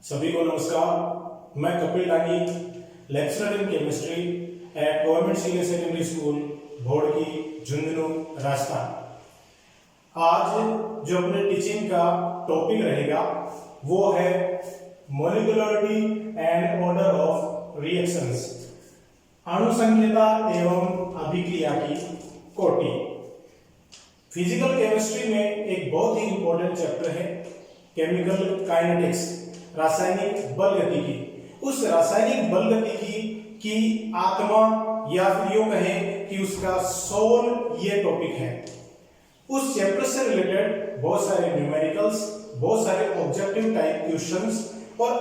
सभी को नमस्कार। मैं Kapil Dangi, lecturer in chemistry at government senior secondary school Bhodki, Jhunjhunu, Rajasthan. आज जो अपने टीचिंग का टॉपिक रहेगा वो है molecularity and order of reactions, अणुसंख्यता एवं अभिक्रिया की कोटि। फिजिकल केमिस्ट्री में एक बहुत ही इंपॉर्टेंट चैप्टर है केमिकल काइनेटिक्स, रासायनिक बल गतिकी। उस रासायनिक बल गतिकी की आत्मा या फिर यूं कहें कि उसका सोल ये टॉपिक है। उस चैप्टर से रिलेटेड बहुत सारे न्यूमेरिकल्स, बहुत सारे ऑब्जेक्टिव टाइप क्वेश्चंस और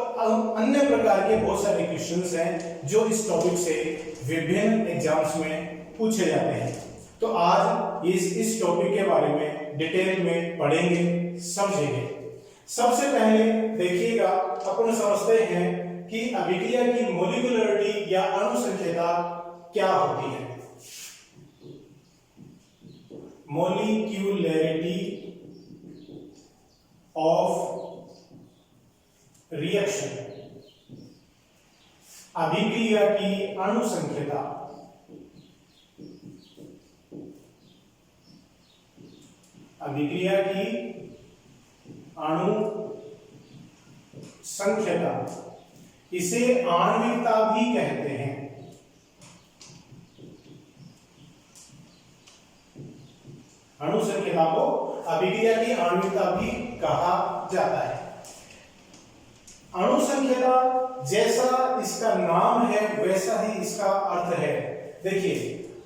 अन्य प्रकार के बहुत सारे क्वेश्चंस हैं जो इस टॉपिक से विभिन्न एग्जाम्स में पूछे जाते हैं। तो आज इस टॉपिक के बारे में डिटेल में पढ़ेंगे, समझेंगे। सबसे पहले देखिएगा, अपन समझते हैं कि अभिक्रिया की मॉलिक्यूलरिटी या अणुसंख्यता क्या होती है। मॉलिक्यूलरिटी ऑफ रिएक्शन, अभिक्रिया की अणुसंख्यता। अभिक्रिया की अणु संख्यता, इसे आणविकता भी कहते हैं। अणु संख्यता को अभिक्रिया की आणविकता भी कहा जाता है। अणु संख्यता जैसा इसका नाम है वैसा ही इसका अर्थ है। देखिए,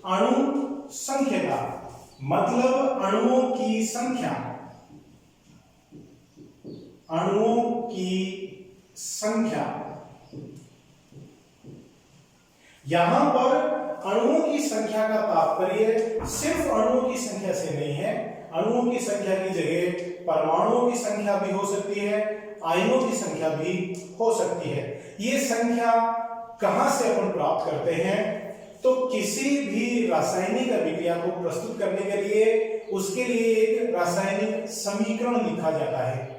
अणु संख्यता मतलब अणुओं की संख्या, अणुओं की संख्या। यहां पर अणुओं की संख्या का तात्पर्य सिर्फ अणुओं की संख्या से नहीं है। अणुओं की संख्या की जगह परमाणुओं की संख्या भी हो सकती है, आयनों की संख्या भी हो सकती है। ये संख्या कहां से अपन प्राप्त करते हैं? तो किसी भी रासायनिक अभिक्रिया को प्रस्तुत करने के लिए उसके लिए एक रासायनिक समीकरण लिखा जाता है।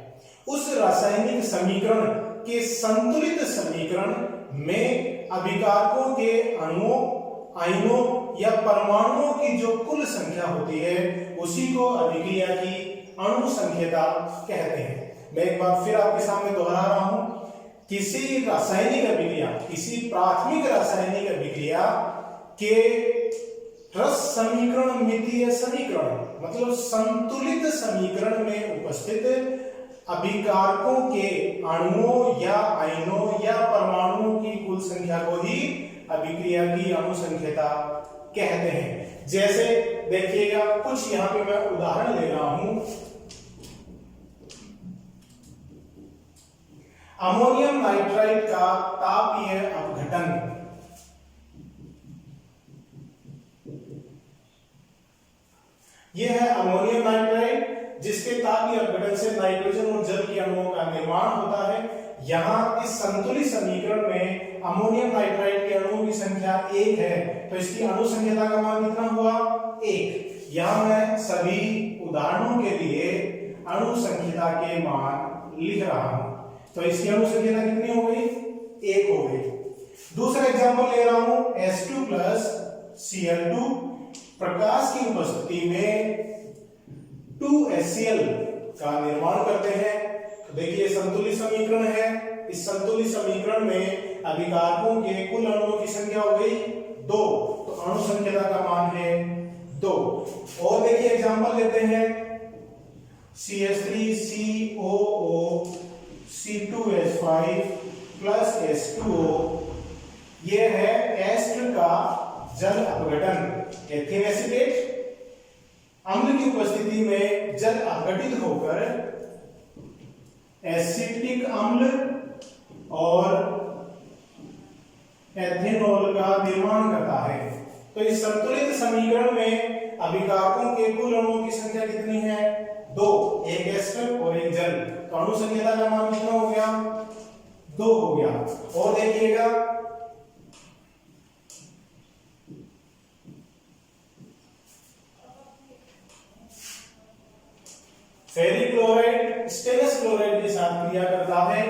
उस रासायनिक समीकरण के संतुलित समीकरण में अभिकारकों के अणुओं, आयनों या परमाणुओं की जो कुल संख्या होती है उसी को अभिक्रिया की अणु संख्यता कहते हैं। मैं एक बार फिर आपके सामने दोहरा रहा हूं, किसी रासायनिक अभिक्रिया, किसी प्राथमिक रासायनिक अभिक्रिया के रस समीकरण, मितीय समीकरण मतलब संतुलित समीकरण में उपस्थित अभिकारकों के अणुओं या आयनों या परमाणुओं की कुल संख्या को ही अभिक्रिया की अणु संख्यता कहते हैं। जैसे देखिएगा, कुछ यहां पे मैं उदाहरण ले रहा हूं। अमोनियम नाइट्राइड का तापीय अपघटन, यह है अमोनियम नाइट्राइड जिसके तापीय अपघटन से नाइट्रोजन और जल के अणुओं का निर्माण होता है। यहां इस संतुलित समीकरण में अमोनियम नाइट्राइड के अणुओं की संख्या 1 है, तो इसकी अणु संख्यता का मान कितना हुआ? 1। यहां मैं सभी उदाहरणों के लिए अणु संख्यता के मान लिख रहा हूं, तो इसकी अणु संख्यता कितनी हो गई? 1 हो गई। दूसरा एग्जांपल ले रहा हूं, H2 + Cl2 प्रकाश की उपस्थिति में 2HCl का निर्माण करते हैं। तो देखिए, संतुलित समीकरण है। इस संतुलित समीकरण में अभिकारकों के कुल अणुओं की संख्या हो गई 2, तो अणु संख्यता का मान है 2। और देखिए एग्जांपल लेते हैं, CH3COO C2H5 + H2O, ये है एस्टर का जल अपघटन। एथिन एसीटेट अम्ल की उपस्थिति में जल अपघटित होकर एसिटिक अम्ल और एथेनॉल का निर्माण करता है। तो इस संतुलित समीकरण में अभिकारकों के कुल अणुओं की संख्या कितनी है? 2, एक एस्टर और एक जल, तो अणु संख्यता का मान कितना हो गया? 2 हो गया। और देखिएगा, फेरिक क्लोराइड स्टेनलेस क्लोराइड के साथ क्रिया करता है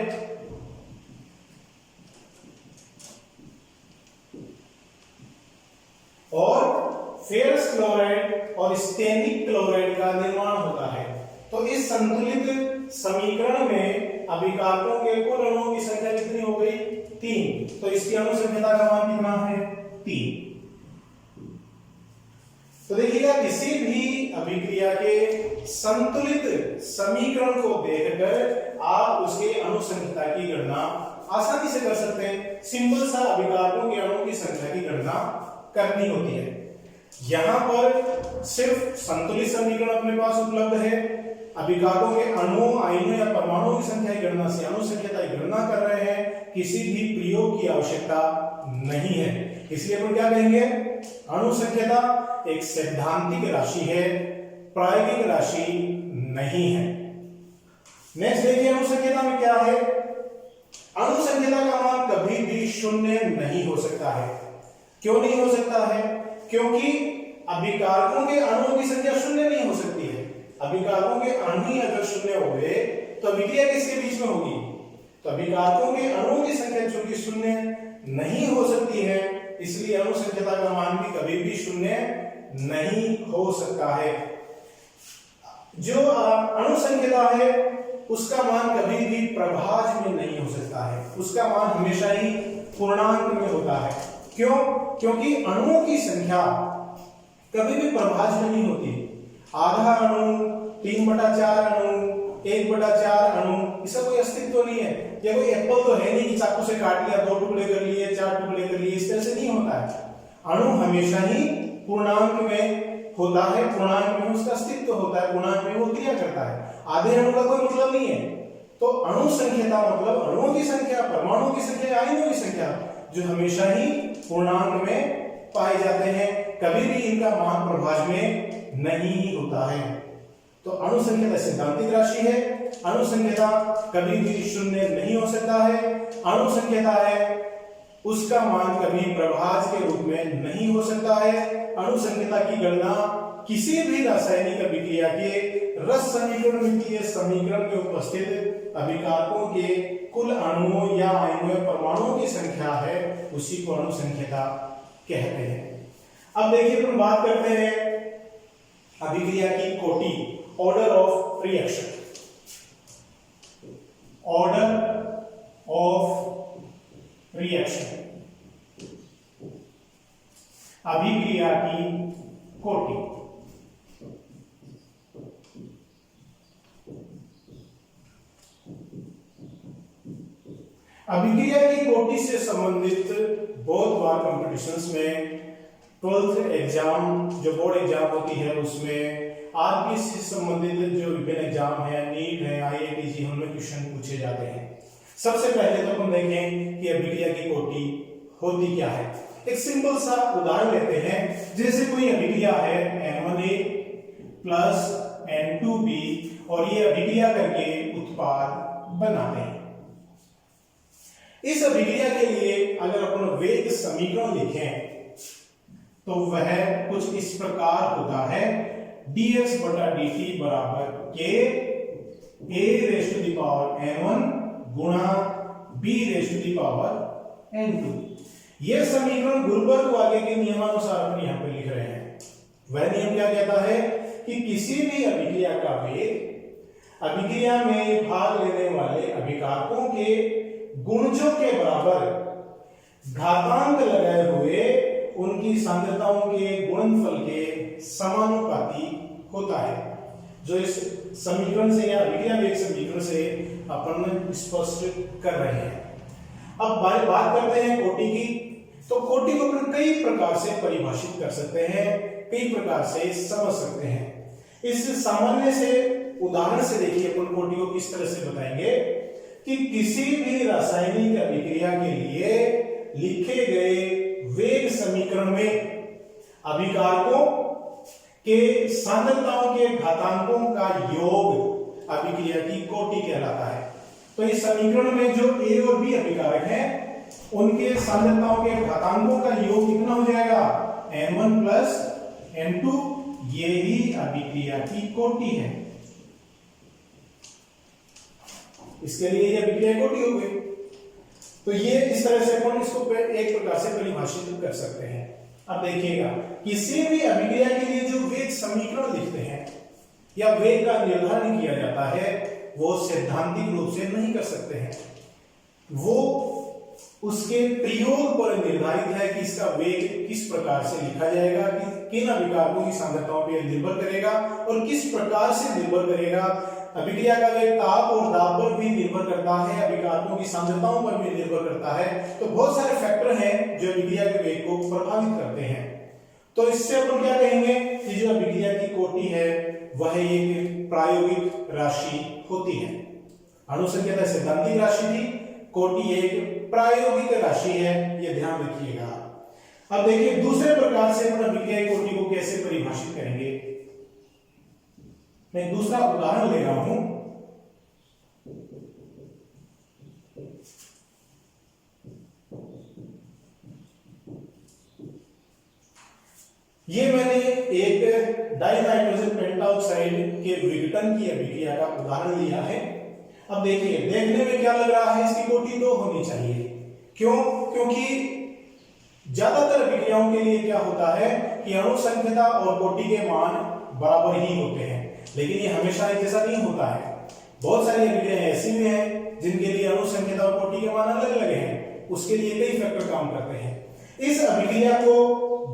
और फेरस क्लोराइड और स्टेनिक क्लोराइड का निर्माण होता है। तो इस संतुलित समीकरण में अभिकारकों के कुल अणुओं की संख्या कितनी हो गई? 3। तो इसकी अणु संख्या का मान कितना है? 3। तो देखिएगा, किसी भी अभिक्रिया के संतुलित समीकरण को देखकर आप उसके अणु संख्या की गणना आसानी से कर सकते हैं। सिंपल सा अभिकारकों के अणुओं की संख्या की गणना करनी होती है। यहां पर सिर्फ संतुलित समीकरण अपने पास उपलब्ध है। अभिकारकों के अणुओं, आयनों या परमाणुओं की संख्या की गणना से अणु संख्या की गणना कर रहे हैं, किसी भी प्रयोग की आवश्यकता नहीं है। इसलिए अपन क्या कहेंगे? अणु संख्या एक सैद्धांतिक राशि है, प्रायोगिक राशि नहीं है। नेक्स्ट देखिए, अणु संख्या में क्या है? अणु संख्या का मान कभी भी शून्य नहीं हो सकता है। क्यों नहीं हो सकता है? क्योंकि अभिकारकों के अणुओं की संख्या शून्य नहीं हो सकती है। अभिकारकों के अणु ही अगर शून्य हो गए तो अभिक्रिया किसके बीच में होगी? तो अभिकारकों के अणुओं की संख्या चूंकि शून्य नहीं हो सकती है, इसलिए अणु संख्या का मान भी कभी भी शून्य नहीं हो सकता है। जो अणु संख्या है उसका मान कभी भी प्रभाज में नहीं हो सकता है, उसका मान हमेशा ही पूर्णांक में होता है। क्यों? क्योंकि अणुओं की संख्या कभी भी प्रभाज में नहीं होती। आधा अणु, 3/4 अणु, 1/4 अणु, इसका कोई अस्तित्व नहीं है। ये कोई एप्पल तो है नहीं कि चाकू से काट लिया, 2 टुकड़े कर लिए, 4 टुकड़े कर लिए, इस तरह से नहीं होता है। अणु हमेशा ही पूर्णांक में होता है, पूर्णांक में उसका अस्तित्व होता है, पूर्णांक में वो क्रिया करता है। आधे अणु का कोई मतलब नहीं है। तो अणु संख्या मतलब अणुओं की संख्या, परमाणुओं की संख्या, आयनों की संख्या, जो हमेशा ही पूर्णांक में पाए जाते हैं। कभी भी इनका मान प्रभाज में नहीं होता है। तो अणु संख्या सैद्धांतिक राशि है। अणु संख्या कभी भी शून्य नहीं हो सकता है। अणु संख्या है उसका मान कभी प्रभाज के रूप में नहीं हो सकता है। अणु संख्या की गणना किसी भी रासायनिक अभिक्रिया के रस समीकरण मितीय समीकरण में उपस्थित अभिकारकों के कुल अणुओं या आयनों या परमाणुओं की संख्या है, उसी को अणु संख्या कहते हैं। अब देखिए, हम बात करते हैं अभिक्रिया की कोटि, order of reaction. Order of reaction, अभिक्रिया की कोटि। अभिक्रिया की कोटि से संबंधित बहुत बार कॉम्पिटिशन्स में 12th एग्जाम, जो बोर्ड एग्जाम होती है, उसमें आरपीएससी से संबंधित जो विभिन्न एग्जाम है, नीट है, आईआईटीजी, उनमें क्वेश्चन पूछे जाते हैं। सबसे पहले तो हम देखें कि अभिक्रिया की कोटि होती क्या है। एक सिंपल सा उदाहरण लेते हैं। जैसे कोई अभिक्रिया है N1A प्लस N2B और ये अभिक्रिया करके उत्पाद बनाते हैं। इस अभिक्रिया के लिए अगर अपन वेग समीकरण लिखें तो वह कुछ इस प्रकार होता है, dx/dt बराबर k a⁻n1 गुणा b⁻n2। यह समीकरण गुरुबर्ग वागे के नियमानुसार अपन यहां पे लिख रहे हैं। वह नियम क्या कहता है कि किसी भी अभिक्रिया का वेग अभिक्रिया में भाग लेने वाले अभिकारकों के गुणजों के बराबर घातांक लगाए हुए उनकी सांद्रताओं के गुणनफल के समानुपाती होता है। जो इस समीकरण से या अभिक्रिया वेग समीकरण से अपन स्पष्ट कर रहे हैं। अब बात करते हैं कोटि की। तो कोटि को अपन कई प्रकार से परिभाषित कर सकते हैं, कई प्रकार से समझ सकते हैं। इस सामान्य से उदाहरण से देखिए अपन कोटि को किस तरह से बताएंगे कि किसी भी रासायनिक अभिक्रिया के लिए लिखे गए वेग समीकरण में अभिकारकों के सांद्रताओं के घातांकों का योग अभिक्रिया की कोटि कहलाता है। तो इस समीकरण में जो A और B अभिकारक हैं उनके सांद्रताओं के घातांकों का योग कितना हो जाएगा? N1 plus N2। ये ही अभिक्रिया की कोटि है। इसके लिए ये अभिक्रिया कोटि हो गई। तो ये इस तरह से अपन इसको एक प्रकार से परिभाषित कर सकते हैं। अब देखिएगा, किसी भी अभिक्रिया के लिए जो वेग समीकरण लिखते हैं या वेग का निर्धारण किया जाता है वो सैद्धांतिक रूप से नहीं कर सकते हैं, वो उसके प्रयोग पर निर्धारित है कि इसका वेग किस प्रकार से लिखा जाएगा, किन अभिकारकों की सांद्रताओं पर निर्भर करेगा और किस प्रकार से निर्भर करेगा। अभिक्रिया का वेग ताप और दाब पर भी निर्भर करता है, अभिकारकों की सांद्रताओं पर भी निर्भर करता है। तो बहुत सारे फैक्टर हैं जो अभिक्रिया के वेग को प्रभावित करते हैं। तो इससे अपन क्या कहेंगे कि जो अभिक्रिया की कोटि है वह एक प्रायोगिक राशि होती है। अणुसंख्यता सैद्धांतिक राशि थी, कोटि एक प्रायोगिक राशि है, यह ध्यान रखिएगा। अब देखिए दूसरे प्रकार से अपन अभिक्रिया की कोटि को कैसे परिभाषित करेंगे। मैं दूसरा उदाहरण ले रहा हूं। ये मैंने एक डाइनाइट्रोजन पेंटाऑक्साइड के विघटन की अभिक्रिया का उदाहरण लिया है। अब देखिए, देखने में क्या लग रहा है, इसकी कोटि 2 होनी चाहिए। क्यों? क्योंकि ज्यादातर अभिक्रियाओं के लिए क्या होता है कि अणु संख्यता और कोटि के मान बराबर ही होते हैं, लेकिन ये हमेशा एक जैसा नहीं होता है। बहुत सारी अभिक्रियाएं ऐसी भी हैं जिनके लिए अणु संख्यता और कोटि के मान अलग अलग हैं, उसके लिए कई फैक्टर काम करते हैं। इस अभिक्रिया को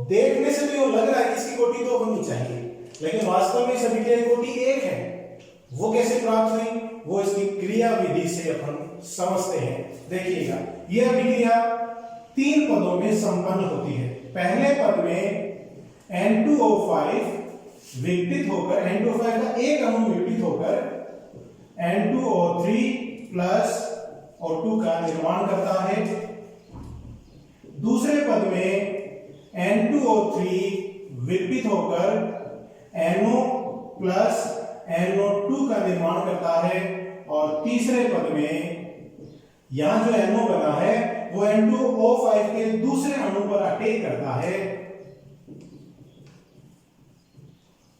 देखने से तो लग रहा है कि इसकी कोटि 2 होनी चाहिए, लेकिन वास्तव में इस अभिक्रिया की कोटि 1 है। वो कैसे प्राप्त हुई, वो इसकी क्रिया विधि से अपन समझते हैं। देखिएगा, यह अभिक्रिया 3 पदों में संपन्न होती है। पहले पद में N2O5 विघटित होकर, N2O5 का एक अणु विघटित होकर N2O3 प्लस O2 का निर्माण करता है। दूसरे पद में N2O3 विघटित होकर NO प्लस NO2 का निर्माण करता है। और तीसरे पद में यहां जो NO बना है वो N2O5 के दूसरे अणु पर अटैक करता है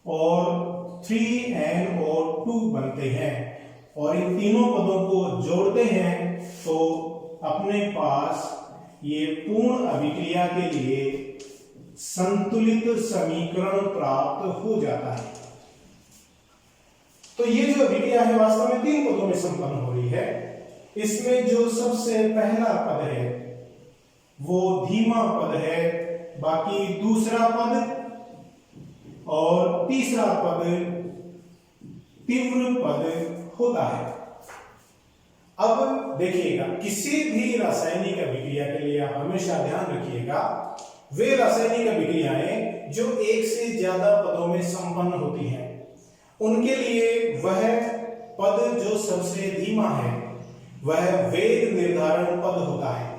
और 3NO2 बनते हैं। और इन तीनों पदों को जोड़ते हैं तो अपने पास ये पूर्ण अभिक्रिया के लिए संतुलित समीकरण प्राप्त हो जाता है। तो ये जो अभिक्रिया है वास्तव में 3 पदों में संपन्न हो रही है। इसमें जो सबसे पहला पद है वो धीमा पद है, बाकी दूसरा पद और तीसरा पद तीव्र पद होता है। अब देखिएगा, किसी भी रासायनिक अभिक्रिया के लिए आप हमेशा ध्यान रखिएगा, वे रासायनिक अभिक्रियाएं जो एक से ज्यादा पदों में संपन्न होती हैं, उनके लिए वह पद जो सबसे धीमा है वह वेग निर्धारण पद होता है।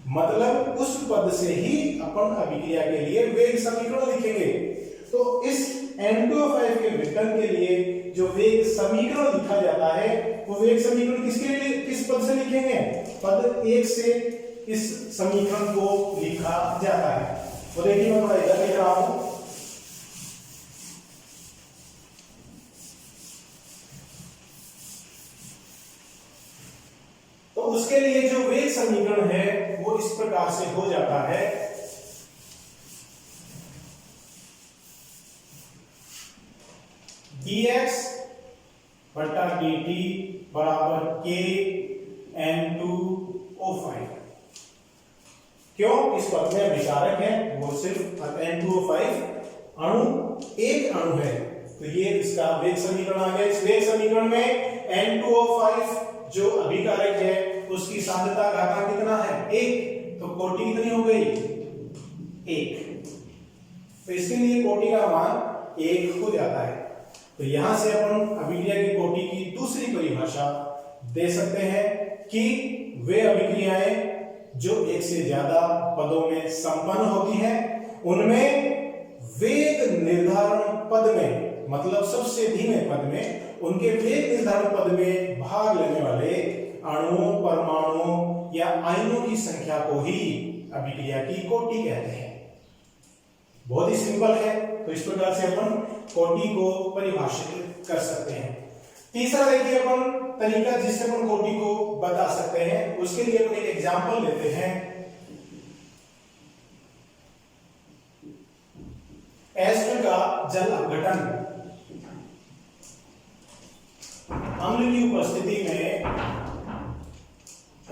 मतलब उस पद से ही अपन अभिक्रिया के लिए वेग समीकरण लिखेंगे। तो इस N2O5 के विघटन के लिए जो वेग समीकरण लिखा जाता है वो वेग समीकरण किसके लिए, किस पद से लिखेंगे? पद 1 से इस समीकरण को लिखा जाता है। तो देखिए मैं थोड़ा इधर लिख रहा हूं। तो उसके लिए जो वेग समीकरण है वो इस प्रकार से हो जाता है। dx बटा dt बराबर k N2O5। क्यों? इस पद में विचारक है वो सिर्फ N2O5 अणु, एक अणु है, तो ये इसका वेग समीकरण आ गया। इस वेग समीकरण में N2O5 जो अभिकारक है उसकी सांद्रता घातांक कितना है? 1। तो कोटि कितनी हो गई? 1। तो इसके लिए कोटि का मान 1 हो जाता है। तो यहां से अपन अभिक्रिया की कोटि की दूसरी परिभाषा दे सकते हैं कि वे अभिक्रियाएं जो एक से ज्यादा पदों में संपन्न होती हैं, उनमें वेग निर्धारण पद में, मतलब सबसे धीमे पद में, उनके वेग निर्धारण पद में भाग लेने वाले अणुओं, परमाणुओं या आयनों की संख्या को ही अभिक्रिया की कोटि कहते हैं। बहुत ही सिंपल है। तो इस प्रकार से अपन कोटि को परिभाषित कर सकते हैं। तीसरा देखिए अपन तरीका जिससे अपन कोटि को बता सकते हैं, उसके लिए अपन एक एग्जांपल लेते हैं। एस्टर का जल अपघटन अम्ल की उपस्थिति में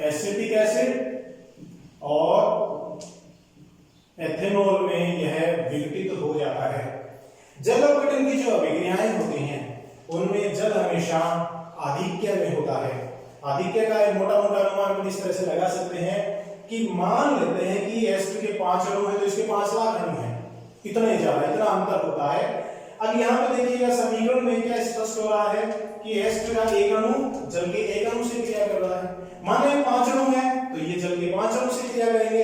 एसिटिक एसिड और एथेनॉल में यह विघटित हो जाता है। जल अपघटन की जो अभिक्रियाएं होती हैं उनमें जल हमेशा आधिक्य में होता है। आधिक्य का एक मोटा मोटा अनुमान हम इस तरह से लगा सकते हैं कि मान लेते हैं कि एस्टर के 5 अणु हैं तो इसके 5 लाख अणु हैं, इतना ही ज्यादा, इतना अंतर होता है। अब यहाँ पे देखिएगा समीकरण में क्या स्पष्ट हो रहा है कि एस्टर का एक अणु जल के एक अणु से क्रिया कर रहा है। माने 5 अणु है तो ये जल के 5 अणु से क्रिया करेंगे।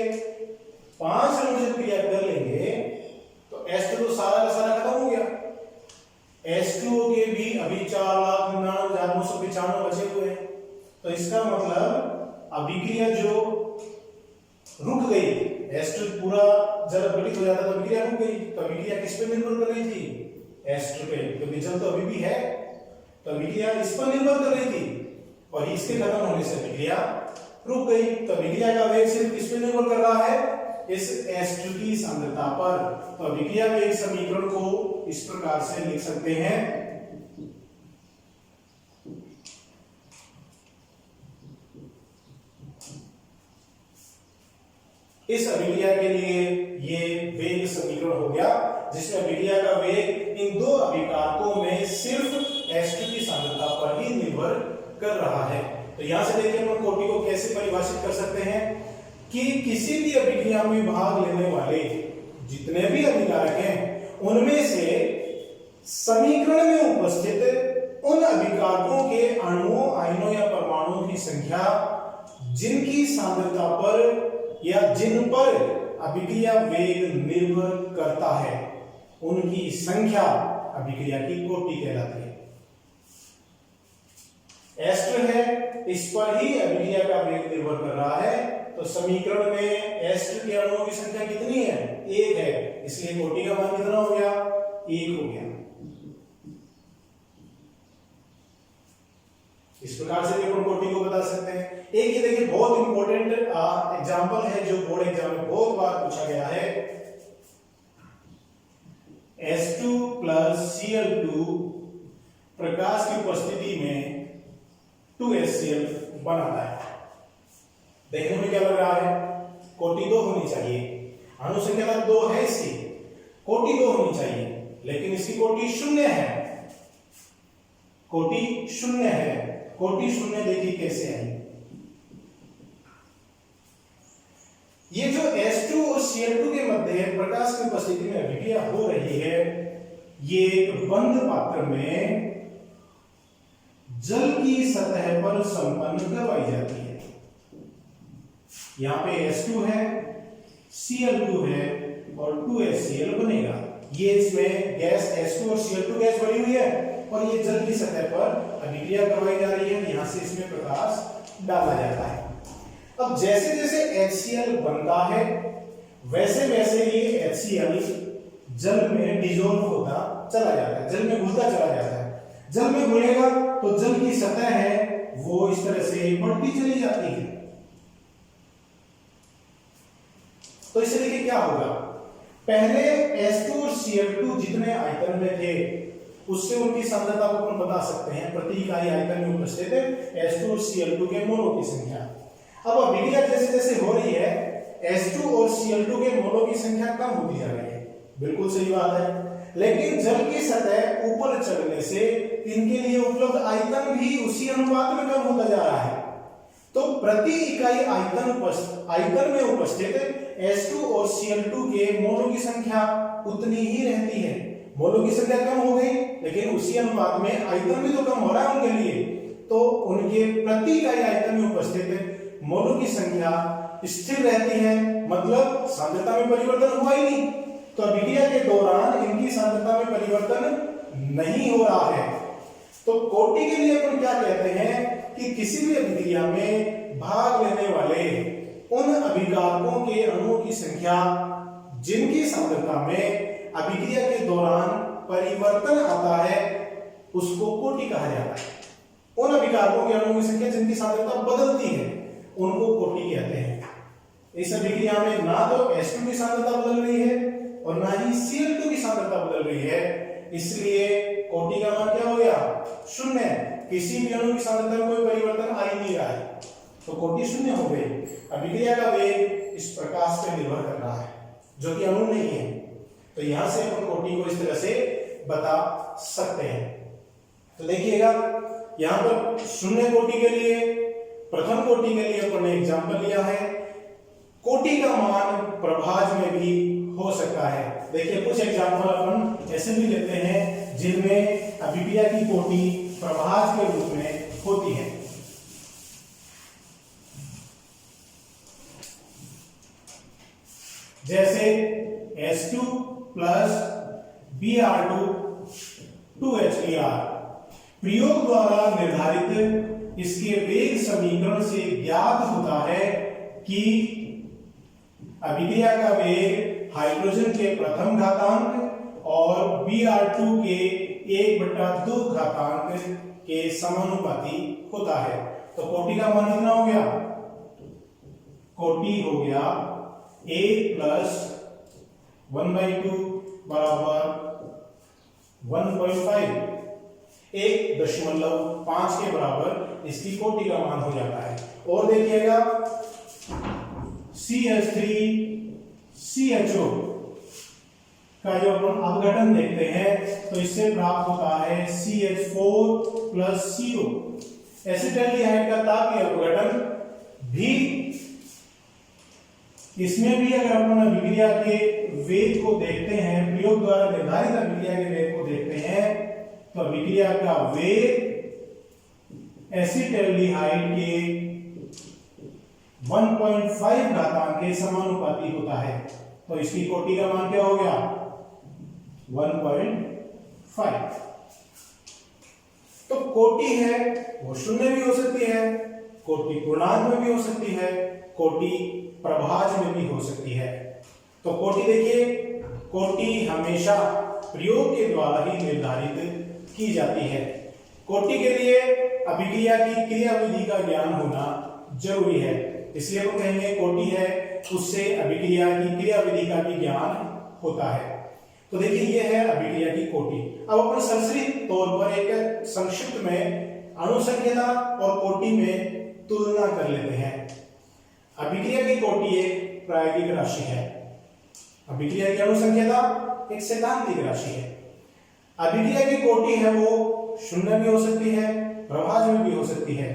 5 अणु से क्रिया कर लेंगे तो एस्टर तो सारा का सारा खत्म हो गया। H2O के भी अभी 4,99,995 बचे हुए हैं। तो इसका मतलब अभिक्रिया जो रुक गई, एस्टर पूरा जल अपघटित हो जाता तो अभिक्रिया रुक गई। तो अभिक्रिया किस पे निर्भर कर रही थी? एस्टर पे, क्योंकि जल तो अभी भी है तो अभिक्रिया इस पर निर्भर कर रही थी और इसके खत्म होने से अभिक्रिया रुक गई। तो अभिक्रिया का वेग सिर्फ किस पे निर्भर कर रहा है? इस एस्टर की सांद्रता पर। तो अभिक्रिया वेग समीकरण को इस प्रकार से लिख सकते हैं, इस अभिक्रिया के लिए ये वेग समीकरण हो गया जिसमें अभिक्रिया का वेग इन दो अभिकारकों में सिर्फ एस्टर की सांद्रता पर ही निर्भर कर रहा है। तो यहां से देखिए हम कोटि को कैसे परिभाषित कर सकते हैं कि किसी भी अभिक्रिया में भाग लेने वाले जितने भी अभिकारक हैं उनमें से समीकरण में उपस्थित उन अभिकारकों के अणुओं, आयनों या परमाणुओं की संख्या जिनकी सांद्रता पर या जिन पर अभिक्रिया वेग निर्भर करता है उनकी संख्या अभिक्रिया की कोटि कहलाती है। एस्टर है, इस पर ही अभिक्रिया का वेग निर्भर कर रहा है। तो समीकरण में एस्टर के अणुओं की संख्या कितनी है? 1 है, इसलिए कोटि का मान कितना हो गया? 1 हो गया। इस प्रकार से भी अपन कोटि को बता सकते हैं। एक ये देखिए बहुत इंपॉर्टेंट एग्जांपल है जो बोर्ड एग्जाम में बहुत बार पूछा गया है। H2 plus Cl2 प्रकाश की उपस्थिति में 2HCl बनाता है। देखने में क्या लग रहा है? कोटि 2 होनी चाहिए, अणु संख्या 2 है इसकी, कोटि 2 होनी चाहिए, लेकिन इसकी कोटि 0 है। कोटि 0 है। कोटि 0 देखिए कैसे आई। ये जो H2 और Cl2 के मध्य प्रकाश की उपस्थिति में अभिक्रिया हो रही है, ये एक बंद पात्र में जल की सतह पर संपन्न करवाई जाती है। यहां पे H2 है, Cl2 है और 2HCl बनेगा। ये इसमें गैस H2 और Cl2 गैस भरी हुई है और ये जल की सतह पर अभिक्रिया करवाई जा रही है। यहां से इसमें प्रकाश डाला जाता है। अब जैसे जैसे HCl बनता है वैसे वैसे ये HCl जल में डिसॉल्व होता चला जाता है, जल में घुलता चला जाता है। जल में घुलेगा तो जल की सतह है वो इस तरह से बढ़ती चली जाती है। तो इससे देखिए क्या होगा, पहले H2 और Cl2 जितने आयतन में थे उससे उनकी सांद्रता को अपन बता सकते हैं। प्रति इकाई आयतन में उपस्थित H2 और Cl2 के मोलों की संख्या। अब अभिक्रिया जैसे जैसे हो रही है H2 और Cl2 के मोलों की संख्या कम होती जा रही है, बिल्कुल सही बात है। लेकिन जल की सतह ऊपर चढ़ने से इनके लिए उपलब्ध आयतन भी उसी अनुपात में कम होता जा रहा है। तो प्रति इकाई आयतन में उपस्थित H2 और Cl2 के मोलों की संख्या उतनी ही रहती है। मोलों की संख्या कम हो गई लेकिन उसी अनुपात में आयतन भी तो कम हो रहा है उनके लिए। तो उनके प्रति इकाई आयतन में उपस्थित मोलों की संख्या स्थिर रहती है, मतलब सांद्रता में परिवर्तन हुआ ही नहीं। तो अभिक्रिया के दौरान इनकी सांद्रता में परिवर्तन नहीं हो रहा है। तो कोटि के लिए अपन क्या कहते हैं कि किसी भी अभिक्रिया में भाग लेने वाले उन अभिकारकों के अणुओं की संख्या जिनकी सांद्रता में अभिक्रिया के दौरान परिवर्तन आता है उसको कोटि कहा जाता है। उन अभिकारकों के अणुओं की संख्या जिनकी सांद्रता बदलती है उनको कोटि कहते हैं। इस अभिक्रिया में ना तो H2 की सांद्रता बदल रही है और ना ही Cl2 की सांद्रता बदल रही है, इसलिए कोटि का मान क्या हो गया? शून्य। किसी भी अणु की सांद्रता में कोई परिवर्तन आ ही नहीं रहा है, तो कोटि शून्य हो गई। अभिक्रिया का वेग इस प्रकाश पर निर्भर कर रहा है, जो कि अणु नहीं है। तो यहां से अपन कोटि को इस तरह से बता सकते हैं। तो देखिएगा यहां पर शून्य कोटि के लिए, प्रथम कोटि के लिए अपन ने एग्जांपल लिया है। कोटि का मान प्रभाज में भी हो सकता है। देखिए कुछ एग्जांपल अपन ऐसे भी लेते हैं जिनमें अभिक्रिया की कोटि प्रभाज के रूप में होती है। जैसे H2 प्लस Br2 2HBr। प्रयोग द्वारा निर्धारित इसके वेग समीकरण से ज्ञात होता है कि अभिक्रिया का वेग हाइड्रोजन के प्रथम घातांक और Br2 के 1/2 घातांक के समानुपाती होता है। तो कोटि का मान कितना हो गया? कोटि हो गया a प्लस 1/2 बराबर 1.5, 1.5 के बराबर इसकी कोटि का मान हो जाता है। और देखिएगा CH3CHO का जो अपन अपघटन देखते हैं तो इससे प्राप्त होता है CH4 प्लस CO। एसिटाल्डिहाइड का तापीय अपघटन भी, इसमें भी अगर अपन अभिक्रिया के वेग को देखते हैं, प्रयोग द्वारा निर्धारित अभिक्रिया के वेग को देखते हैं, तो अभिक्रिया का वेग एसिटाल्डिहाइड के 1.5 घातांक के समानुपाती होता है। तो इसकी कोटि का मान क्या हो गया? 1.5। तो कोटि है वो शून्य भी हो सकती है, कोटि पूर्णांक में भी हो सकती है, कोटि प्रभाज में भी हो सकती है। तो कोटि देखिए, कोटि हमेशा प्रयोग के द्वारा ही निर्धारित की जाती है। कोटि के लिए अभिक्रिया की क्रियाविधि का ज्ञान होना जरूरी है, इसलिए वो कहेंगे कोटि है उससे अभिक्रिया की क्रियाविधि का भी ज्ञान होता है। तो देखिए ये है अभिक्रिया की कोटि। अब अपन संक्षिप्त तौर पर एक संक्षिप्त में अणु संख्या और कोटि में तुलना कर लेते हैं। अभिक्रिया की कोटि एक प्रायोगिक राशि है, अभिक्रिया की अणु संख्या एक सैद्धांतिक राशि है। अभिक्रिया की कोटि है वो शून्य भी हो सकती है, प्रभाज में भी हो सकती है।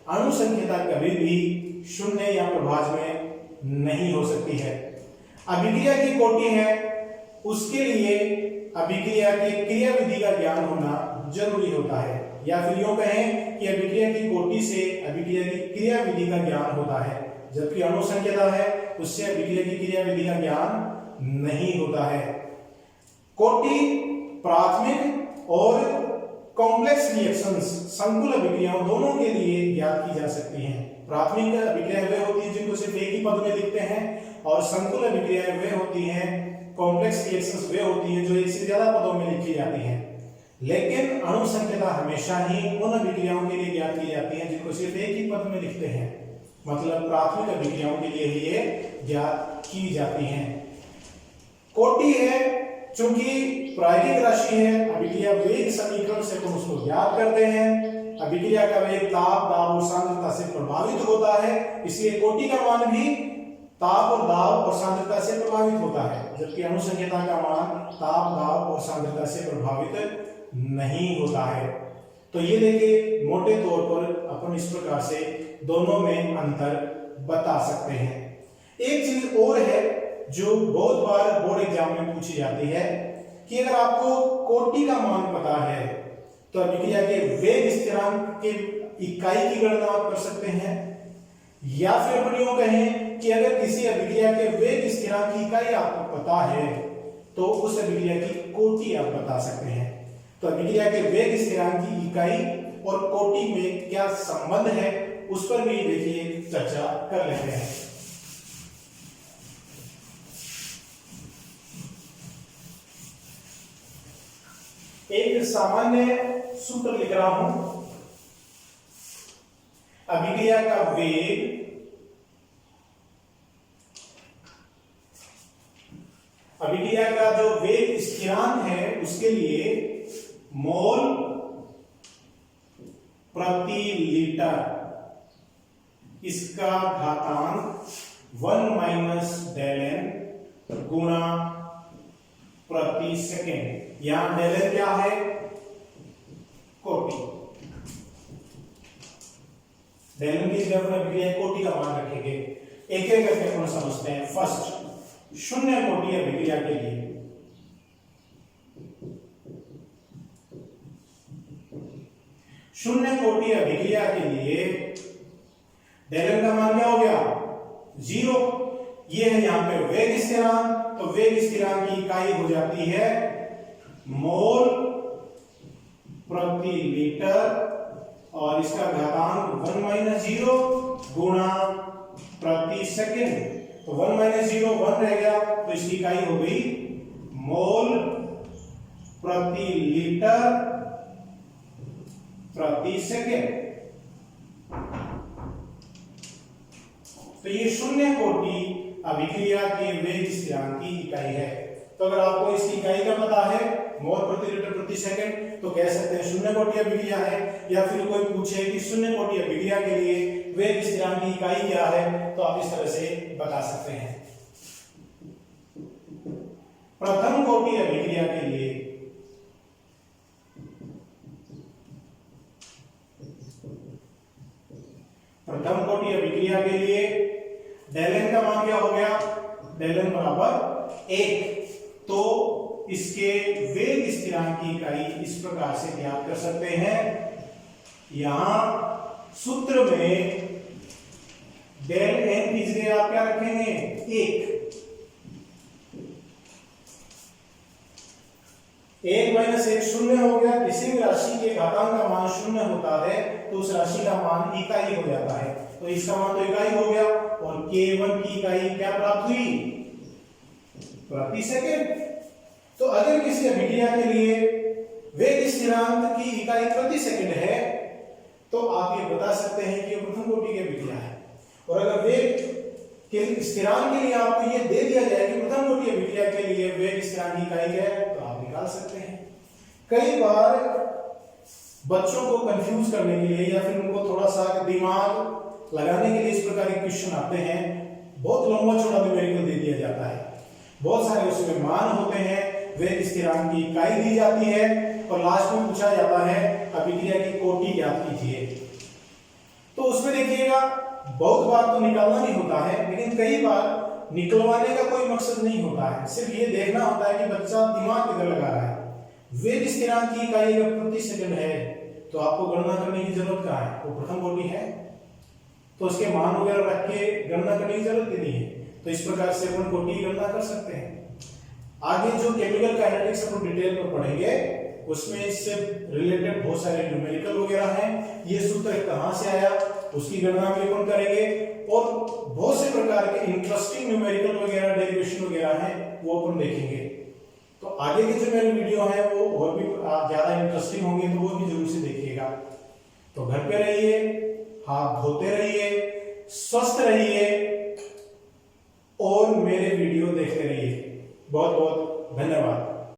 अणु संख्या कभी भी शून्य या प्रभाज में नहीं हो सकती है। अभिक्रिया की कोटि है उसके लिए अभिक्रिया के क्रियाविधि का ज्ञान होना जरूरी होता है, या फिर यूं कहें कि अभिक्रिया की कोटि से अभिक्रिया की क्रियाविधि का ज्ञान होता है, जबकि अणु संख्या है उससे अभिक्रिया की क्रियाविधि का ज्ञान नहीं होता है। कोटि प्राथमिक और कॉम्प्लेक्स रिएक्शंस, संकुल अभिक्रियाओं दोनों के लिए ज्ञात की जा सकती हैं। प्राथमिक अभिक्रियाएं वे होती हैं जिनको सिर्फ एक ही पद में लिखते हैं, और संकुल अभिक्रियाएं वे होती हैं, कॉम्प्लेक्स रिएक्शंस वे होती हैं जो एक से ज्यादा पदों में लिखी जाती हैं। लेकिन अणु संख्या हमेशा ही उन अभिक्रियाओं के लिए ज्ञात की जाती है जिनको सिर्फ एक ही पद में लिखते हैं, मतलब प्राथमिक अभिक्रियाओं के लिए ही ये ज्ञात की जाती हैं। कोटि है चूंकि प्रायोगिक राशि है, अभिक्रिया वेग समीकरण से हम उसको ज्ञात करते हैं। अभिक्रिया का वेग ताप, दाब और सांद्रता से प्रभावित होता है, इसलिए कोटि का मान भी ताप और दाब और सांद्रता से प्रभावित होता है, जबकि अणु संख्या का मान ताप, दाब और सांद्रता से प्रभावित नहीं होता है। तो ये देखिए मोटे तौर पर अपन इस प्रकार से दोनों में अंतर बता सकते हैं। एक चीज और है जो बहुत बार बोर्ड एग्जाम में पूछी जाती है कि अगर आपको कोटि का मान पता है तो अभिक्रिया के वेग स्थिरांक के इकाई की गणना आप कर सकते हैं, या फिर अपन यूं कहें कि अगर किसी अभिक्रिया के वेग स्थिरांक की इकाई आपको पता है तो उस अभिक्रिया की कोटि आप बता सकते हैं। तो अभिक्रिया के वेग स्थिरांक की इकाई और कोटि में क्या संबंध है उस पर भी देखिए चर्चा कर लेते हैं। एक सामान्य सूत्र लिख रहा हूं, अभिक्रिया का वेग अभिक्रिया का जो वेग स्थिरांक है उसके लिए मोल प्रति लीटर, इसका घातांक 1 माइनस डेल एन गुणा प्रति सेकेंड। यहां डेल एन क्या है? कोटि। डेल एन की जगह पर अभिक्रिया कोटि का मान रखेंगे। एक एक करके अपन समझते हैं। फर्स्ट, शून्य कोटि अभिक्रिया के लिए शून्य कोटि अभिक्रिया के लिए डेल एन का मान क्या हो गया? 0। ये है यहां पे वेग स्थिरांक, तो वेग स्थिरांक की इकाई हो जाती है मोल प्रति लीटर और इसका घातांक 1 माइनस 0 गुणा प्रति सेकेंड। तो 1 माइनस 0 1 रह गया, तो इसकी इकाई हो गई मोल प्रति लीटर प्रति सेकेंड। तो ये शून्य कोटि अभिक्रिया के वेग स्थिरांक की इकाई है। तो अगर आपको इसकी इकाई का पता है मोल प्रति लीटर प्रति सेकंड, तो कह सकते हैं शून्य कोटि अभिक्रिया है। या फिर कोई पूछे कि शून्य कोटि अभिक्रिया के लिए वेग स्थिरांक की इकाई क्या है, तो आप इस तरह से बता सकते हैं। प्रथम कोटि अभिक्रिया के लिए डेल एन का मान क्या हो गया? डेल एन बराबर 1। तो इसके वेग स्थिरांक की इकाई इस प्रकार से ज्ञात कर सकते हैं। यहां सूत्र में डेल एन की जगह आप क्या रखेंगे? 1 माइनस 1 शून्य हो गया। किसी भी राशि के घातांक का मान शून्य होता है तो उस राशि का मान इकाई हो जाता है। तो इसका मान तो इकाई हो गया और K1 की इकाई क्या प्राप्त हुई? प्रति सेकंड। तो अगर किसी अभिक्रिया के लिए वेग स्थिरांक की इकाई प्रति सेकंड है तो आप ये बता सकते हैं कि यह प्रथम कोटि की अभिक्रिया है। और अगर वेग के स्थिरांक के लिए आपको ये दे दिया जाए कि प्रथम कोटि अभिक्रिया के लिए वेग स्थिरांक की इकाई क्या है, तो आप निकाल सकते हैं। कई बार बच्चों को कंफ्यूज करने के लिए या फिर उनको थोड़ा सा दिमाग लगाने के लिए इस प्रकार के क्वेश्चन आते हैं। बहुत लंबा चौड़ा न्यूमेरिकल दे दिया जाता है, बहुत सारे उसमें मान होते हैं, वेग स्थिरांक की इकाई दी जाती है और लास्ट में पूछा जाता है अभिक्रिया की कोटि ज्ञात कीजिए। तो उसमें देखिएगा बहुत बार तो निकालना नहीं होता है, लेकिन कई बार निकलवाने का कोई मकसद नहीं होता है। सिर्फ ये देखना होता है कि बच्चा दिमाग किधर लगा रहा है। वेग स्थिरांक की इकाई अगर प्रति सेकंड है तो आपको गणना करने की जरूरत कहाँ है? वो प्रथम कोटि है, तो उसके मान वगैरह रख के गणना करने की जरूरत ही नहीं है। तो इस प्रकार से अपन कोटि की गणना कर सकते हैं। आगे जो केमिकल काइनेटिक्स अपन डिटेल में पढ़ेंगे उसमें इससे रिलेटेड बहुत सारे न्यूमेरिकल वगैरह हैं। ये सूत्र कहां से आया उसकी गणना भी अपन करेंगे और बहुत से प्रकार के इंटरेस्टिंग न्यूमेरिकल वगैरह डेरिवेशन वगैरह हैं वो अपन देखेंगे। तो आगे के जो मेरे वीडियो है वो और भी ज्यादा इंटरेस्टिंग होंगे, तो वो भी जरूर से देखिएगा। तो घर पे रहिए, हाथ धोते रहिए, स्वस्थ रहिए और मेरे वीडियो देखते रहिए। बहुत बहुत धन्यवाद।